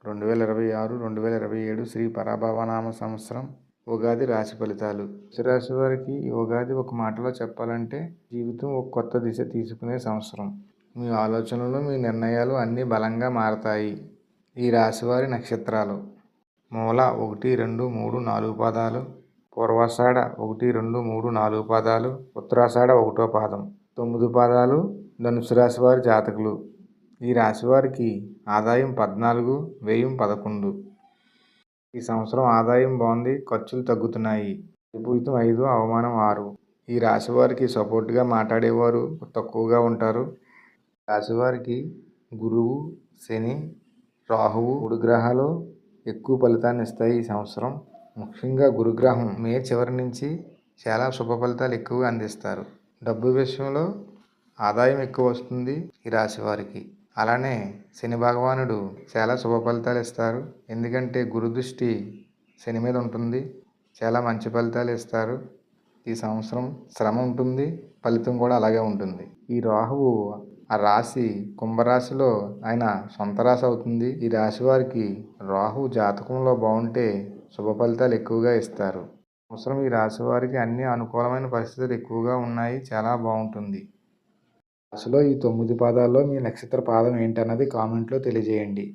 2026 2027 శ్రీ పరాభవనామ సంవత్సరం ఉగాది రాశి ఫలితాలు. రాశి వారికి ఈ ఉగాది ఒక మాటలో చెప్పాలంటే జీవితం ఒక కొత్త దిశ తీసుకునే సంవత్సరం. మీ ఆలోచనలు, మీ నిర్ణయాలు అన్నీ బలంగా మారతాయి. ఈ రాశివారి నక్షత్రాలు: మూల 1, 2, 3, 4 పాదాలు, పూర్వాషాఢ 1, 2, 3, 4 పాదాలు, ఉత్తరాషాఢ 1వ పాదం, 9 పాదాలు ధనుసు రాశి వారి జాతకులు. ఈ రాశివారికి ఆదాయం 14, వ్యయం 11. ఈ సంవత్సరం ఆదాయం బాగుంది, ఖర్చులు తగ్గుతున్నాయి. విభూతం 5, అవమానం 6. ఈ రాశివారికి సపోర్ట్గా మాట్లాడేవారు తక్కువగా ఉంటారు. రాశివారికి గురువు, శని, రాహువు 3 గ్రహాలు ఎక్కువ ఫలితాన్ని ఇస్తాయి ఈ సంవత్సరం. ముఖ్యంగా గురుగ్రహం మే చివరి నుంచి చాలా శుభ ఫలితాలు ఎక్కువగా అందిస్తారు. డబ్బు విషయంలో ఆదాయం ఎక్కువ వస్తుంది ఈ రాశి వారికి. అలానే శని భగవానుడు చాలా శుభ ఫలితాలు ఇస్తారు. ఎందుకంటే గురు దృష్టి శని మీద ఉంటుంది. చాలా మంచి ఫలితాలు ఇస్తారు. ఈ సంవత్సరం శ్రమ ఉంటుంది, ఫలితం కూడా అలాగే ఉంటుంది. ఈ రాహువు ఆ రాశి కుంభరాశిలో ఆయన సొంత రాశి అవుతుంది. ఈ రాశి వారికి రాహు జాతకంలో బాగుంటే శుభ ఫలితాలు ఎక్కువగా ఇస్తారు. సంవత్సరం ఈ రాశి వారికి అన్ని అనుకూలమైన పరిస్థితులు ఎక్కువగా ఉన్నాయి. చాలా బాగుంటుంది. రాశిలో ఈ 9 పాదాల్లో మీ నక్షత్ర పాదం ఏంటన్నది కామెంట్లో తెలియజేయండి.